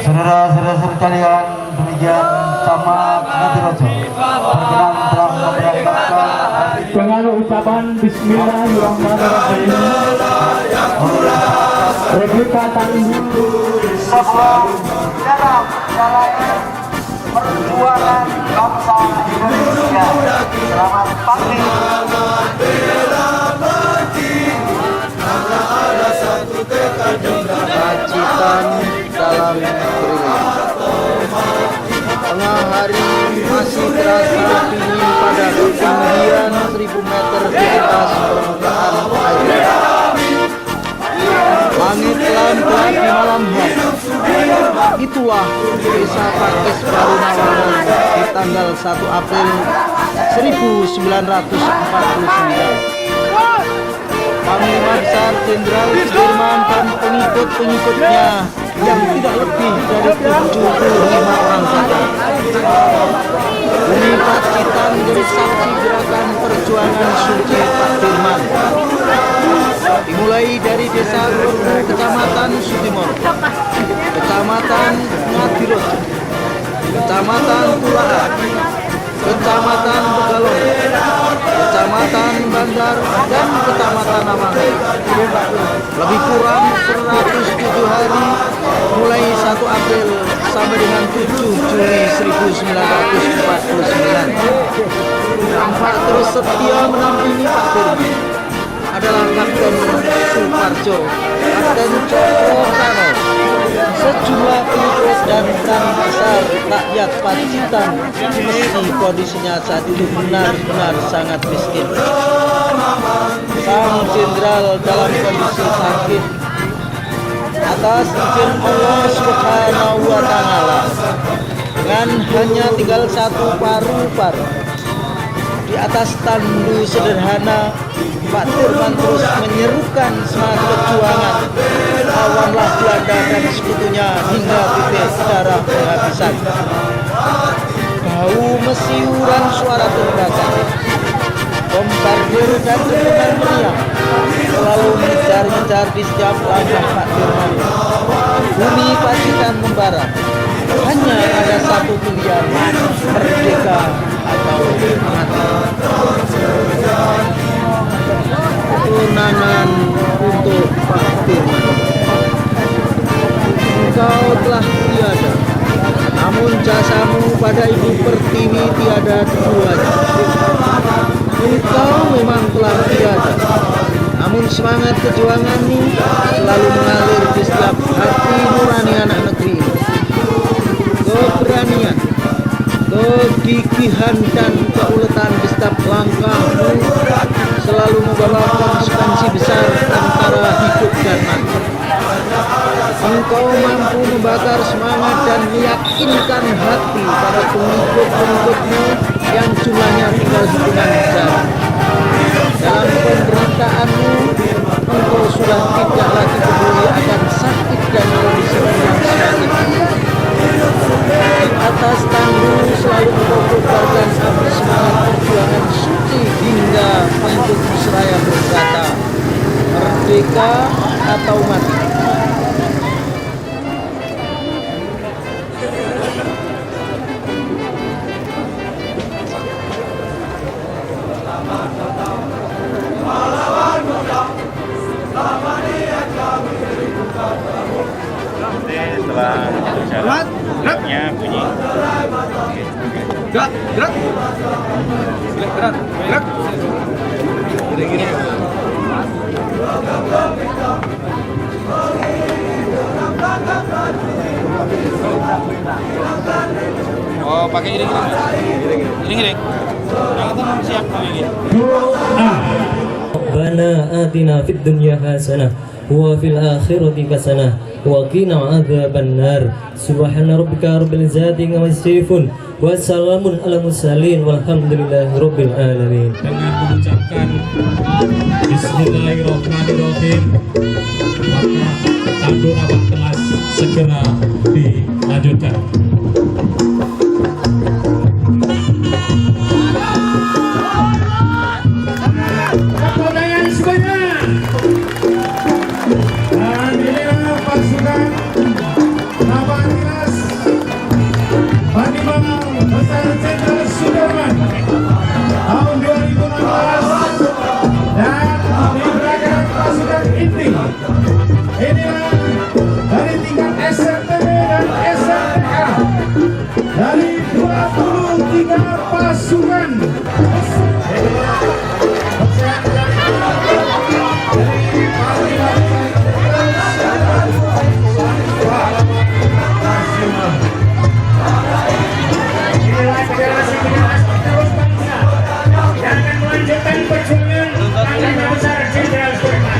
Saudara-saudara sekalian, demikian Camat Ngadirojo berkenan telah memberangkatkan dengan ucapan Bismillahirrahmanirrahim. Replika Tanjung dalam jalan perjuangan bangsa Indonesia. Selamat pagi. Pacitan dalam keringat. Tengah hari masih terasa dingin pada ketinggian 1000 meter di atas permukaan air. Langit gelap di malam hari. Itulah Desa Pakis Baru Nawangan di tanggal 1 April 1949. Panglima Besar Jenderal Sudirman dan pengikut-pengikutnya yang tidak lebih dari 75 orang saja. Bumi Pacitan menjadi saksi gerakan perjuangan suci Pak Dirman. Dimulai dari Desa Gurnu, Kecamatan Sutimoro, Kecamatan Ngadirojo, Kecamatan Kulaan, Kecamatan Pegalong, Kecamatan Bandar, dan Kecamatan Namangan. Lebih kurang 107 hari mulai 1 April sampai dengan 7 Juli 1949. Tampak terus setia menampingi Pak Dirman adalah Kapten Suparjo, Kapten Cokro, sejumlah pengikut dan peran besar rakyat Pacitan meski kondisinya saat itu benar-benar sangat miskin. Sang jenderal dalam kondisi sakit atas izin Allah Subhanahu wa Ta'ala dengan hanya tinggal satu paru-paru. Di atas tandu sederhana, Pak Dirman terus menyerukan semangat perjuangan, lawanlah Belanda dan sekutunya hingga titik darah penghabisan. Bau mesiuran suara tembakan, bombardir dan dentuman meriam selalu mengejar-ngejar di setiap langkah Pak Dirman. Bumi Pacitan membara, hanya ada satu pilihan, merdeka atau mati. Kemenangan untuk Pak Dirman. Engkau telah tiada, namun jasamu pada Ibu Pertiwi tiada duanya. Engkau memang telah tiada, namun semangat perjuanganmu selalu mengalir di setiap hati nurani anak negeri ini. Keberanian, kegigihan dan keuletan di setiap langkahmu selalu membawa konsekuensi besar antara hidup dan mati. Engkau mampu membakar semangat dan meyakinkan hati para pengikut-pengikutmu yang jumlahnya tinggal hitungan jari. Dalam pemberontakanmu, engkau sudah tidak lagi peduli akan sakit dan kondisi yang semakin buruk. Di atas tandu selalu mengobarkan api semangat perjuangan suci hingga pengikutmu seraya berkata, merdeka atau mati. Setelah berjalan, geraknya bunyi. Gerak. Gini. Oh, pakai ini. Yang itu siap begini. Rabbana atina fid dunya hasanah wa fil akhirati hasanah وقنا عذاب النار سبحان ربك رب العزة عما يصفون وسلام على المرسلين والحمد لله رب العالمين. Dengan mengucapkan Bismillahirrahmanirrahim, maka tabur abad kelas segera dilanjutkan. Tepuk tangan semuanya. Dan inilah pasukan abad kelas Panglima Besar Jenderal Sudirman tahun 2016 dan di belakang pasukan inti inilah dari tingkat SMTB dan SMTA dari 23 pasukan. Inilah generasi-generasi penerus bangsa yang akan melanjutkan perjuangan Panglima Besar Jenderal Sudirman.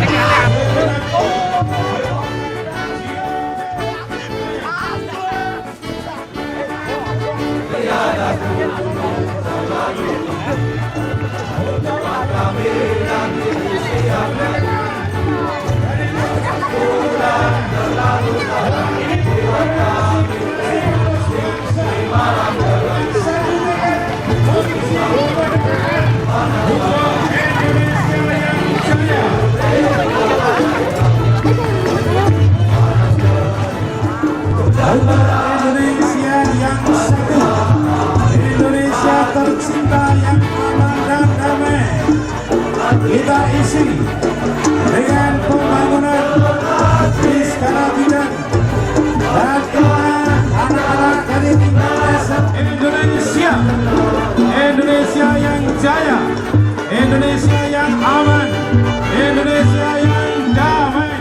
Indonesia yang satu, Indonesia tercinta yang aman dan damai, kita isi dengan pembangunan Iskala Bidang dan anak-anak dari tingkat Indonesia, Indonesia yang jaya, Indonesia yang aman, Indonesia yang damai.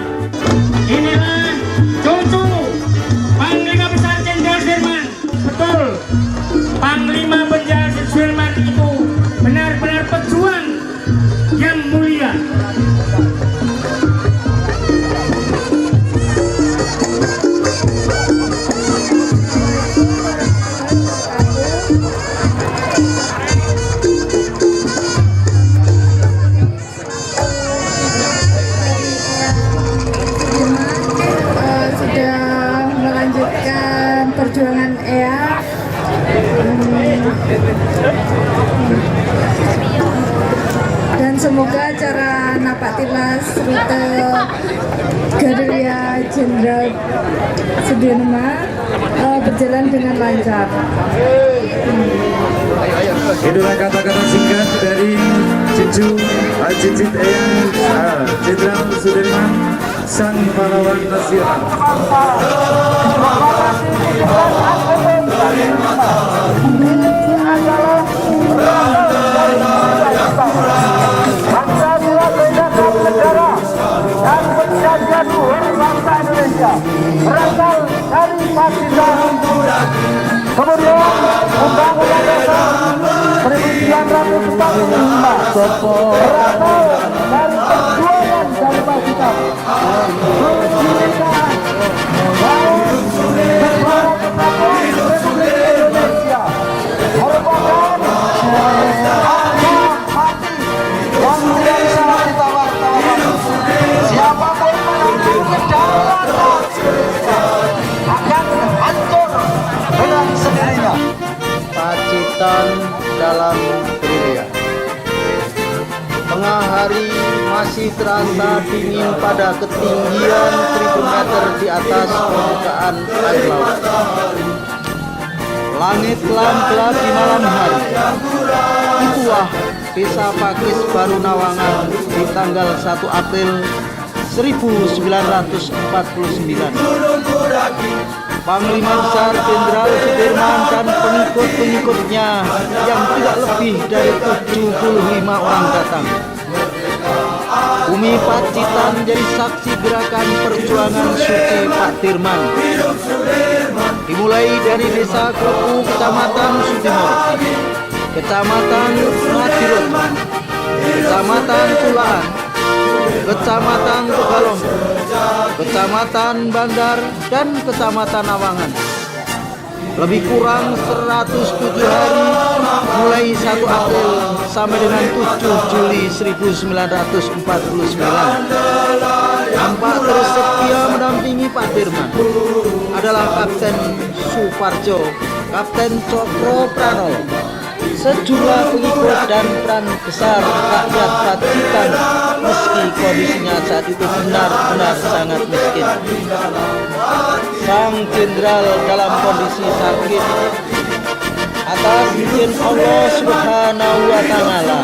Inilah cucu Panglima Besar Jenderal Sudirman. Betul, Panglima Besar Sudirman itu benar-benar pejuang yang mulia. Sudah melanjutkan perjuangan EA dan semoga acara Napaktilas rute Gerilya Jenderal Sudirman berjalan dengan lancar. Itulah kata-kata singkat dari Cucu Cicit Eyang Jenderal Sudirman, sang pahlawan nasional. Pancasila bedakan negara dan penjajah luhur bangsa Indonesia berasal dari Pacitan. Kemudian Undang-Undang Dasar 1945 berasal dari perjuangan dari Pacitan. Kebinekaan dan negara kesatuan Republik Indonesia merupakan yang tidak bisa ditawar-tawar. Siapapun menentang kedaulatan akan hancur dengan sendirinya. Pacitan dalam gerilya. Tengah hari masih terasa dingin pada ketinggian 1000 meter di atas permukaan air laut. Langit gelap di malam hari. Itulah Desa Pakis Baru Nawangan di tanggal 1 April 1949. Panglima Besar Jenderal Sudirman dan pengikut-pengikutnya yang tidak lebih dari 75 orang datang. Bumi Pacitan jadi saksi gerakan perjuangan suci Pak Dirman. Dimulai dari Desa Klepu, Kecamatan Sutimor, Kecamatan Madirut, Kecamatan Kulaan, Kecamatan Tegalong, Kecamatan Bandar, dan Kecamatan Awangan. Lebih kurang 107 hari mulai 1 April sampai dengan 7 Juli 1949. Nampak terus setia mendampingi Pak Dirman adalah Kapten Suparjo, Kapten Cokro Pranolo, sejumlah pengikut dan peran besar rakyat Pacitan meski kondisinya saat itu benar-benar sangat miskin. Sang Jenderal dalam kondisi sakit atas izin Allah Subhanahu wa Ta'ala,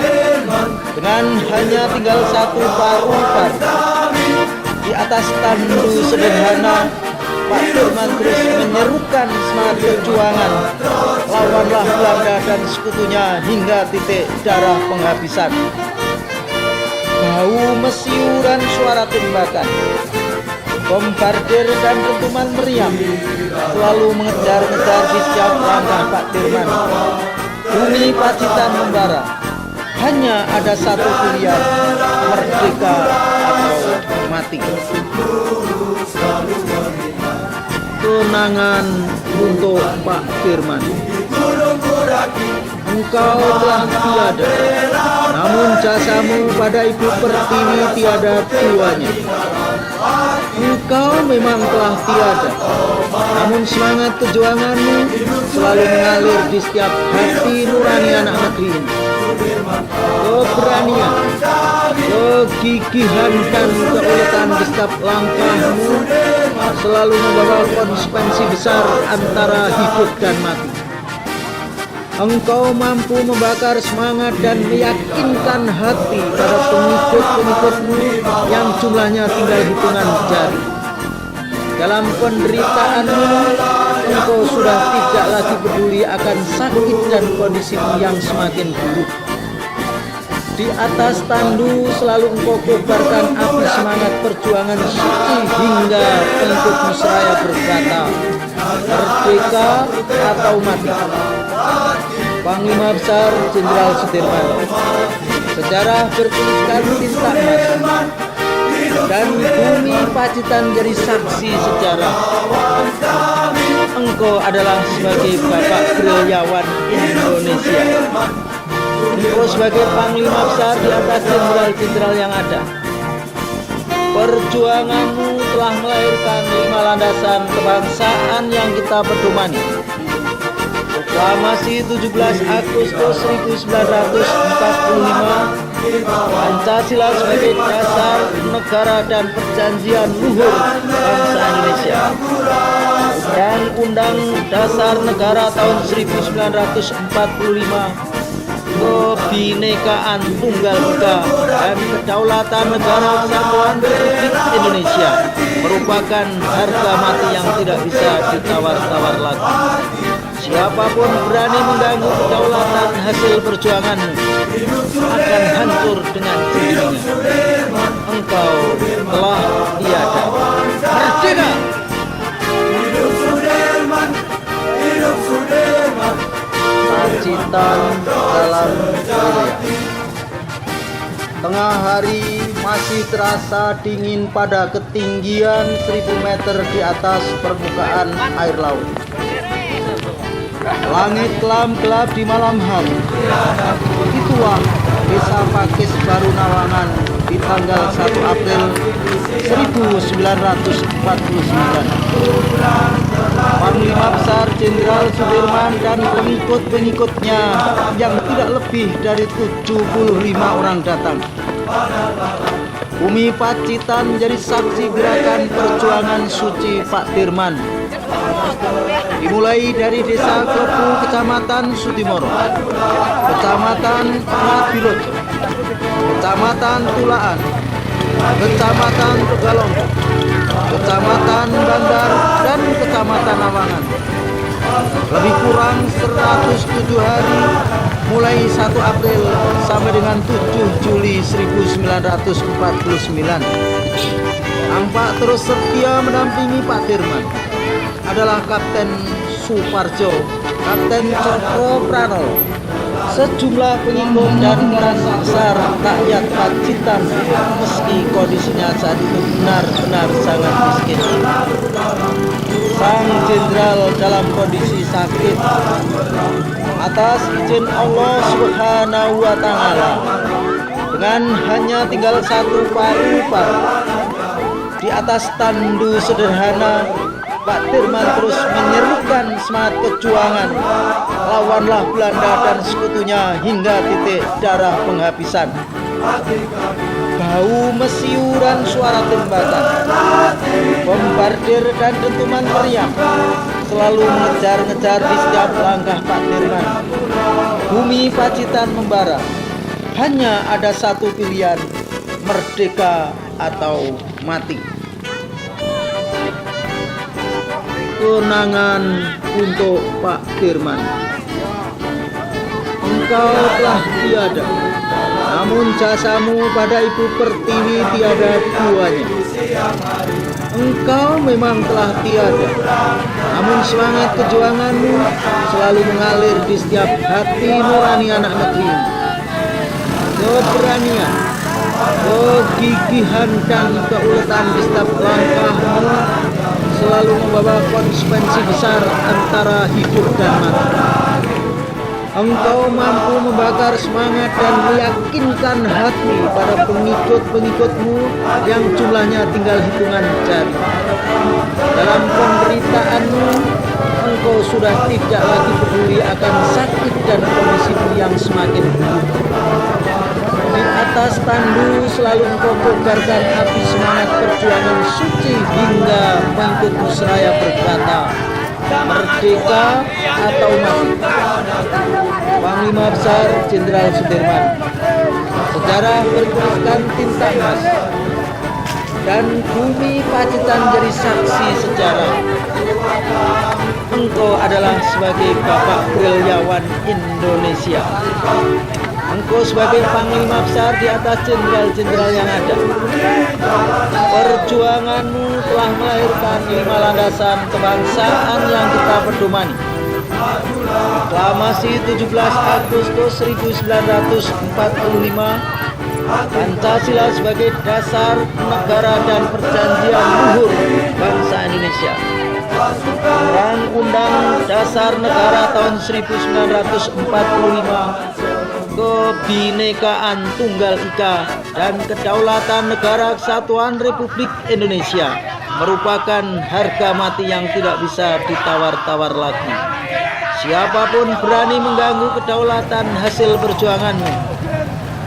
dengan hanya tinggal satu paru-paru di atas tandu sederhana, Pak Dirman terus menyerukan semangat perjuangan lawanlah Belanda dan sekutunya hingga titik darah penghabisan. Bau mesiu dan suara tembakan, bombardir dan dentuman meriam selalu mengejar-ngejar di setiap langkah Pak Dirman. Bumi Pacitan membara, hanya ada satu pilihan, merdeka atau mati. Kenangan untuk Pak Dirman. Engkau telah tiada, namun jasamu pada Ibu Pertiwi tiada duanya. Engkau memang telah tiada, namun semangat perjuanganmu selalu mengalir di setiap hati nurani anak negeri ini. Keberanian, kegigihan dan keuletan di setiap langkahmu selalu membawa konsekuensi besar antara hidup dan mati. Engkau mampu membakar semangat dan meyakinkan hati para pengikut-pengikutmu yang jumlahnya tinggal hitungan jari. Dalam penderitaanmu, engkau sudah tidak lagi peduli akan sakit dan kondisimu yang semakin buruk. Di atas tandu selalu engkau kobarkan api semangat perjuangan suci hingga pengikutmu seraya berkata, merdeka atau mati. Panglima Besar Jenderal Sudirman. Sejarah bertuliskan tinta emas dan bumi Pacitan jadi saksi sejarah. Engkau adalah sebagai Bapak gerilyawan Indonesia. Engkau sebagai Panglima Besar di atas jenderal-jenderal yang ada. Perjuanganmu telah melahirkan 5 landasan kebangsaan yang kita pedomani. Proklamasi 17 Agustus 1945, Pancasila sebagai dasar negara dan perjanjian luhur bangsa Indonesia. Undang-Undang Dasar Negara tahun 1945, Kebinekaan Tunggal Ika dan Kedaulatan Negara Kesatuan Republik Indonesia merupakan harga mati yang tidak bisa ditawar-tawar lagi. Siapapun berani mengganggu kedaulatan hasil perjuanganmu akan hancur dengan sendirinya. Engkau telah tiada. Merdeka! Pacitan dalam wilayah. Tengah hari masih terasa dingin pada ketinggian 1000 meter di atas permukaan air laut. Langit kelam gelap di malam hari. Itulah Desa Pakis Baru Nawangan di tanggal 1 April 1949. Panglima Besar Jenderal Sudirman dan pengikut-pengikutnya yang tidak lebih dari 75 orang datang. Bumi Pacitan menjadi saksi gerakan perjuangan suci Pak Dirman. Dimulai dari Desa Klepu, Kecamatan Sutimoro, Kecamatan Madilojo, Kecamatan Tulaan, Kecamatan Tegalong, Kecamatan Bandar, dan Kecamatan Awangan. Lebih kurang 107 hari mulai 1 April sampai dengan 7 Juli 1949. Nampak terus setia mendampingi Pak Dirman adalah Kapten Suparjo, Kapten Cokro Pranolo, sejumlah pengikut dan merasa besar rakyat Pacitan meski kondisinya saat itu benar-benar sangat miskin. Sang jenderal dalam kondisi sakit. Atas izin Allah Subhanahu wa Ta'ala, dengan hanya tinggal satu paru-paru di atas tandu sederhana, Pak Dirman terus menyerukan semangat perjuangan, lawanlah Belanda dan sekutunya hingga titik darah penghabisan. Bau mesiuran suara tembakan, bombardir dan dentuman meriam selalu mengejar-ngejar di setiap langkah Pak Dirman. Bumi Pacitan membara, hanya ada satu pilihan, merdeka atau mati. Kenangan untuk Pak Dirman. Engkau telah tiada, namun jasamu pada Ibu Pertiwi tiada duanya. Engkau memang telah tiada, namun semangat perjuanganmu selalu mengalir di setiap hati nurani anak negeri. Keberanian, kegigihan dan keuletan di setiap langkahmu selalu membawa konsekuensi besar antara hidup dan mati. Engkau mampu membakar semangat dan meyakinkan hati pada pengikut-pengikutmu yang jumlahnya tinggal hitungan jari. Dalam penderitaanmu, engkau sudah tidak lagi peduli akan sakit dan kondisimu yang semakin buruk. Di atas tandu selalu engkau kobarkan api semangat perjuangan suci hingga pengikutmu seraya berkata, merdeka atau mati. Panglima Besar Jenderal Sudirman. Sejarah bertuliskan tinta emas dan bumi Pacitan jadi saksi sejarah. Engkau adalah sebagai Bapak Gerilyawan Indonesia. Engkau sebagai Panglima Besar di atas jenderal-jenderal yang ada. Perjuanganmu telah melahirkan 5 landasan kebangsaan yang kita pedomani. Proklamasi 17 Agustus 1945, Pancasila sebagai dasar negara dan perjanjian luhur bangsa Indonesia. Undang-Undang Dasar Negara tahun 1945, Kebinekaan Tunggal Ika dan Kedaulatan Negara Kesatuan Republik Indonesia merupakan harga mati yang tidak bisa ditawar-tawar lagi. Siapapun berani mengganggu kedaulatan hasil perjuanganmu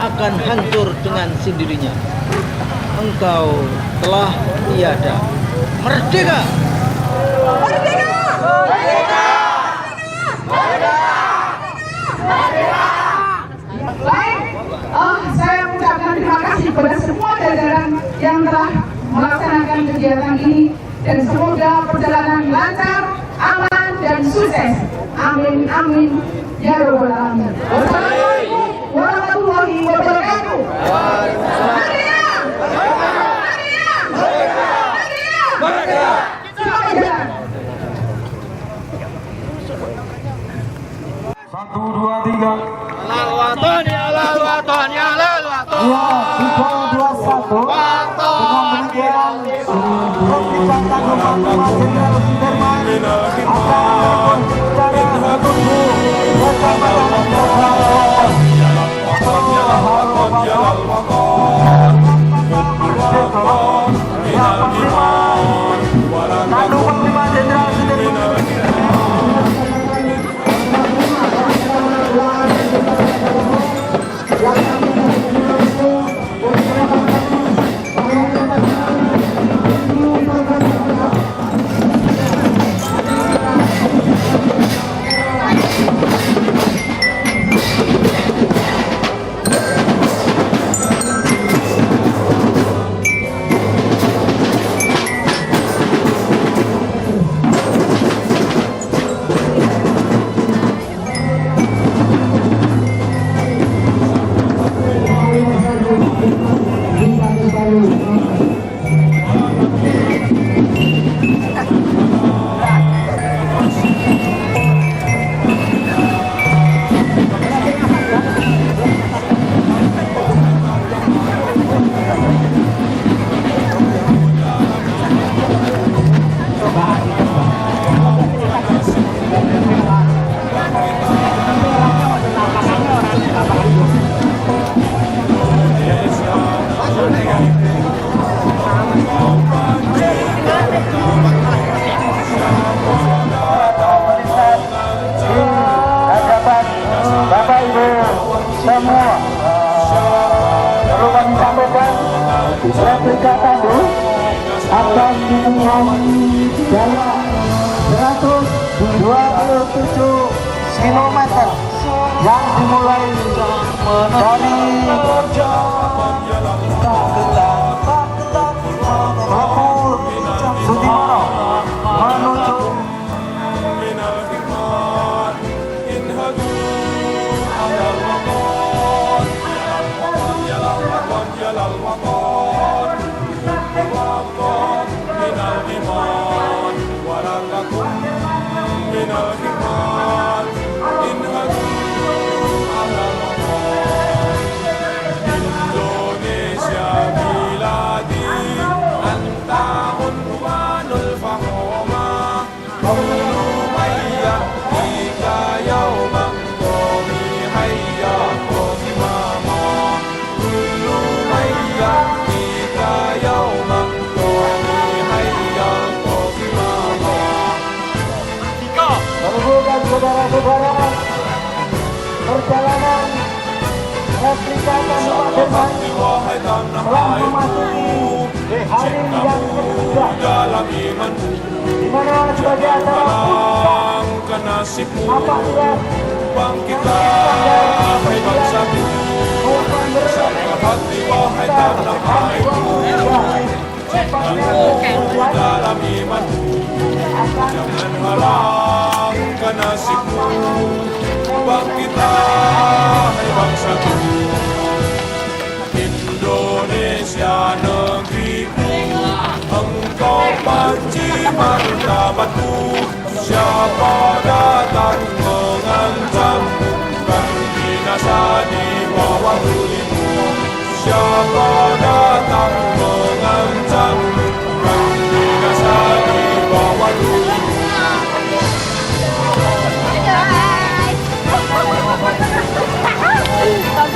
akan hancur dengan sendirinya. Engkau telah tiada. Merdeka! Merdeka! Merdeka! Merdeka! Merdeka! Baik, saya mengucapkan terima kasih kepada semua jajaran yang telah melaksanakan kegiatan ini dan semoga perjalanan lancar, aman dan sukses. Amin amin ya rabbal alamin. Wassalamualaikum warahmatullahi wabarakatuh. Merdeka! Merdeka! Merdeka! Merdeka! Selamat jalan. 1, 2, 3. Alal waton ya alal waton ya alal waton. Ya, 3, 2, 1. Dengan demikian, perpisahan Panglima Jenderal Sudirman akan secara menunggu bersama Panglima Jenderal Sudirman. replika tandu akan dimulai jalan 127 km yang dimulai dari Papua Sudimoro menuju menunjukkan saudara-saudara perjalanan replika tandu Magetan telah memasuki hari yang ketiga, di mana sebagai acara puncak apabila kita bersatu dalam iman, jangan harapkan nasibmu, bangkitlah hai bangsaku, Indonesia negeriku, engkau panci martabatku, siapa datang mengancammu, kan binasa di bawah tulimu, siapa datang mengancammu, kan binasa di bawah tulimu. Indonesia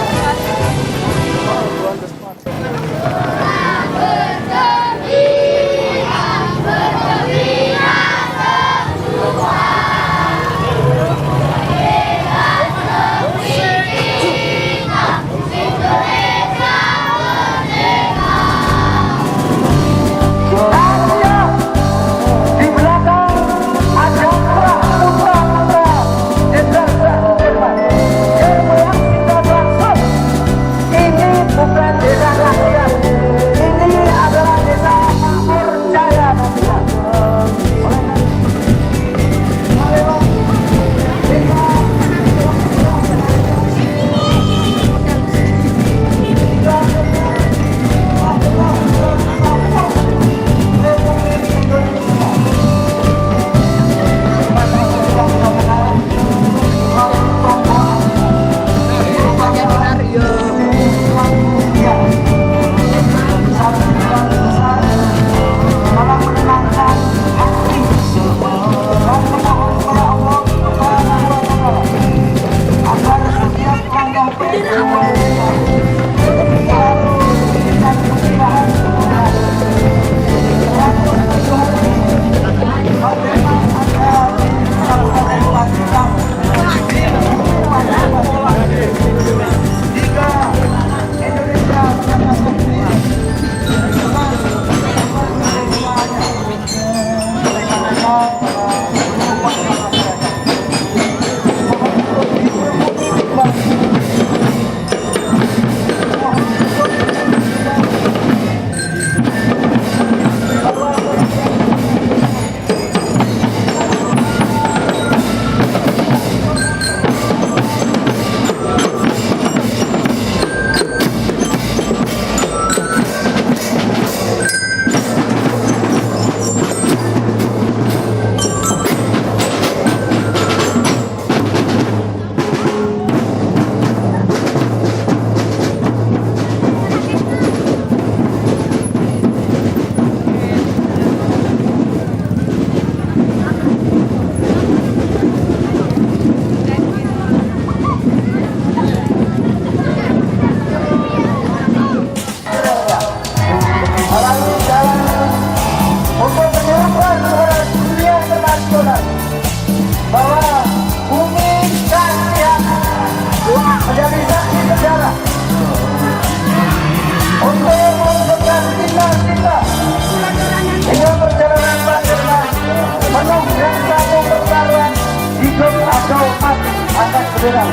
nasional.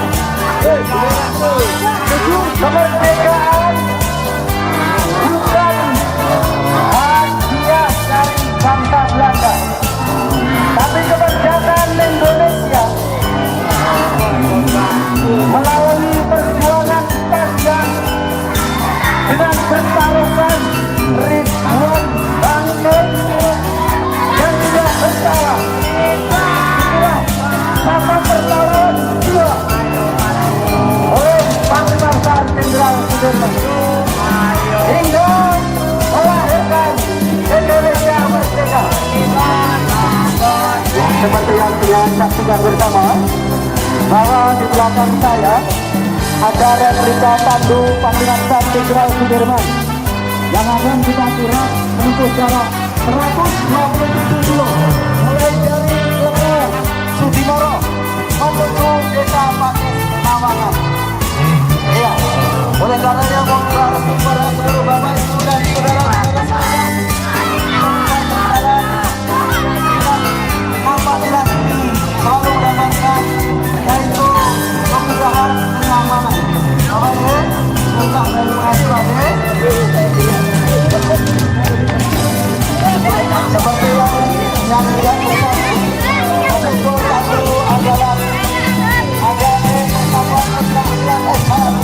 Kemerdekaan bukan hadiah dari bangsa Belanda, tapi kemerdekaan Indonesia melalui perjuangan panjang dengan bertaruhkan ribuan bangkit yang tidak bersalah. Masa perlawanan jiwa oleh Panglima Jenderal Sudirman hingga melahirkan Indonesia merdeka. Seperti yang kalian saksikan bersama, bahwa di belakang saya ada replika tandu Panglima Jenderal Sudirman yang akan kita kirap menempuh jarak 127 kilo mulai dari Lewu Sudimoro menuju desa Pakis Nawangan. Iya, oleh karenanya mohon kepada seluruh bapak ibu dan saudara-saudara sekalian, apabila ini selalu mendapatkan yaitu kemudahan kenyamanan. Bapak ibu, minta terima kasih. Seperti yang tidak bisa tentu satu adalah agama bersama kesatuan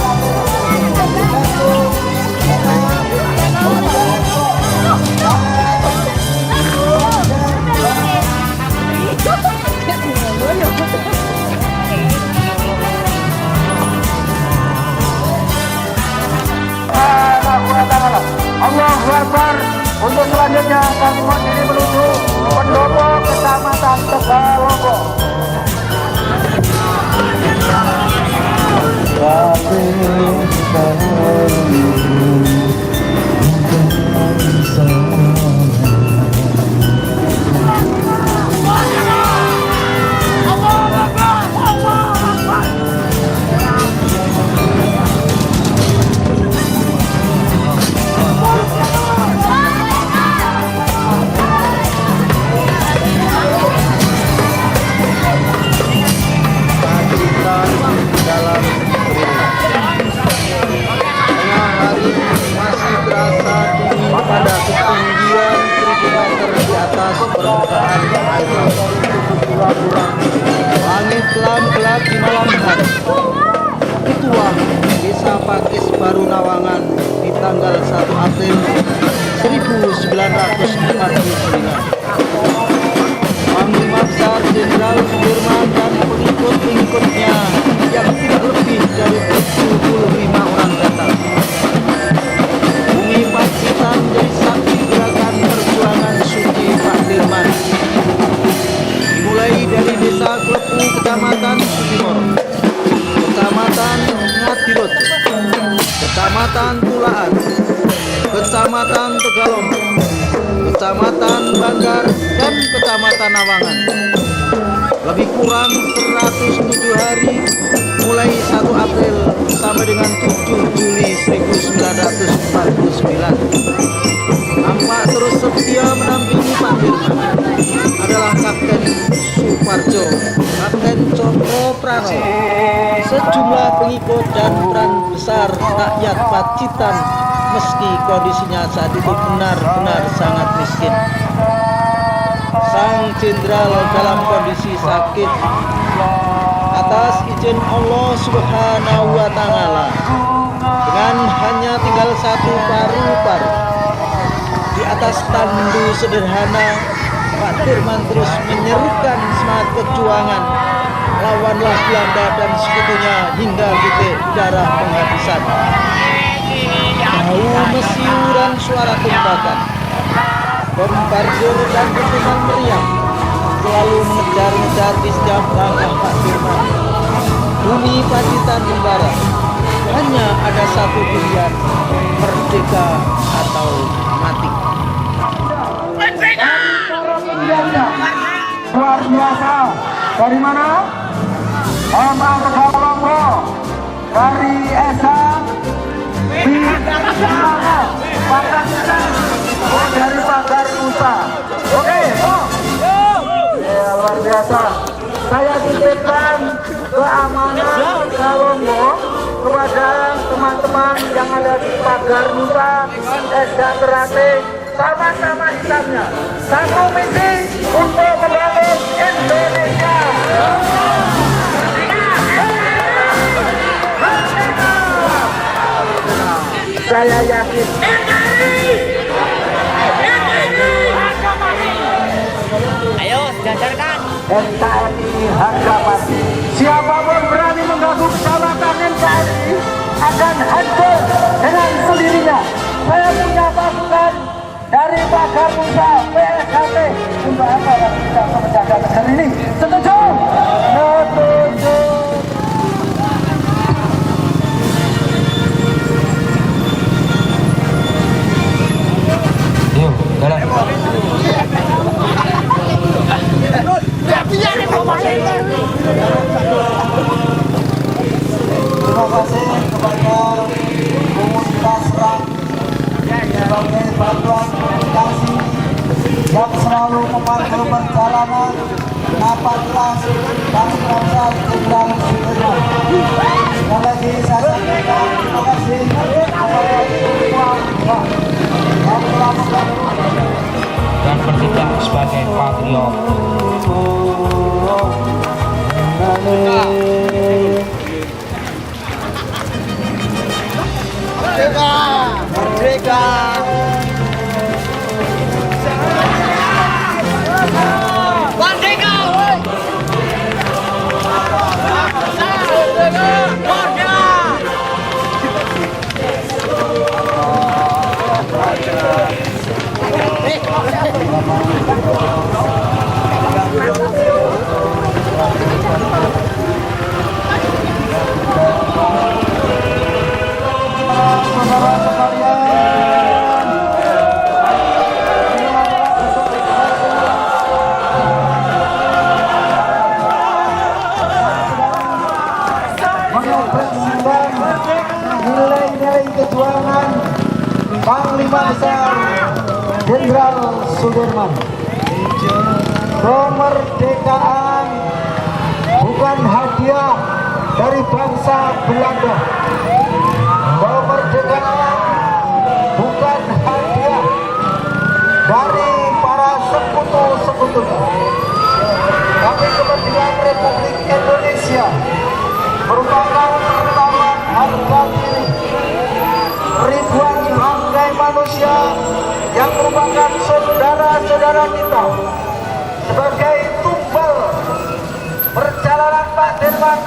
Allahu Akbar. Untuk selanjutnya kami ini menuju pendopo Kecamatan Tegalongo. Langit gelap di malam hari. Ketua Desa Pakis Baru Nawangan di tanggal 1 April 1949. Panglima Besar Jenderal Sudirman dan pengikut-pengikutnya yang tidak lebih dari 75 orang datang. Bumi Pacitan jadi saksi gerakan perjuangan suci Pak Dirman. Dimulai dari Desa Klepu, Kecamatan Sudimoro, Kecamatan Ngatirut, Kecamatan Tulaan, Kecamatan Tegalongo, Kecamatan Banggar, dan Kecamatan Nawangan. Lebih kurang 107 hari mulai 1 April sampai dengan 7 Juli 1949. Nampak terus setia menampingi Pak Dirman adalah Kapten Suparjo, Kapten Cokro Prano, sejumlah pengikut dan peran besar rakyat Pacitan meski kondisinya saat itu benar-benar sangat miskin. Sang Jenderal dalam kondisi sakit. Atas izin Allah Subhanahu wa Ta'ala, dengan hanya tinggal satu paru-paru di atas tandu sederhana, Pak Dirman terus menyerukan semangat perjuangan, lawanlah Belanda dan sekutunya hingga titik darah penghabisan. Bau mesiuran suara tembakan, bombardir dan dentuman meriam selalu mengejar-ngejar di setiap langkah Pak Dirman. Bumi Pacitan membara, hanya ada satu pilihan, merdeka atau mati. Luar biasa. Dari mana? Orang Tegalongo, dari Esa, dari Pagar Nusa. Oke, ya luar biasa. Saya titipkan keamanan ada di pagar Nusa dan Terate sama-sama hitamnya. Satu misi untuk membangun Indonesia. Saya yakin Ayo, sejajarkan. NKRI harga mati. Siapapun berani mengganggu kedaulatan NKRI akan hancur dengan sendirinya. Saya punya pasukan dari Pagar Nusa PSHT untuk apa yang bisa menjaga negeri ini. Setuju? Setuju. Yuk, jalan. Terima kasih kepada komunitas RAK sebagai bantuan komunikasi yang selalu memantau perjalanan napak kelas dan Jenderal Sudirman. Sekali lagi saya sampaikan terima kasih kepada semua yang telah membantu Dan bertindak sebagai patriot. Merdeka! Nilai-nilai kejuangan Panglima Besar Jenderal Sudirman. Kemerdekaan bukan hadiah dari bangsa Belanda. Kemerdekaan bukan hadiah dari para sekutu-sekutunya. Tapi kemerdekaan Republik Indonesia merupakan pertaruhan harga diri ribuan bangkai manusia yang merupakan saudara-saudara kita sebagai tumbal perjalanan Pak Dirman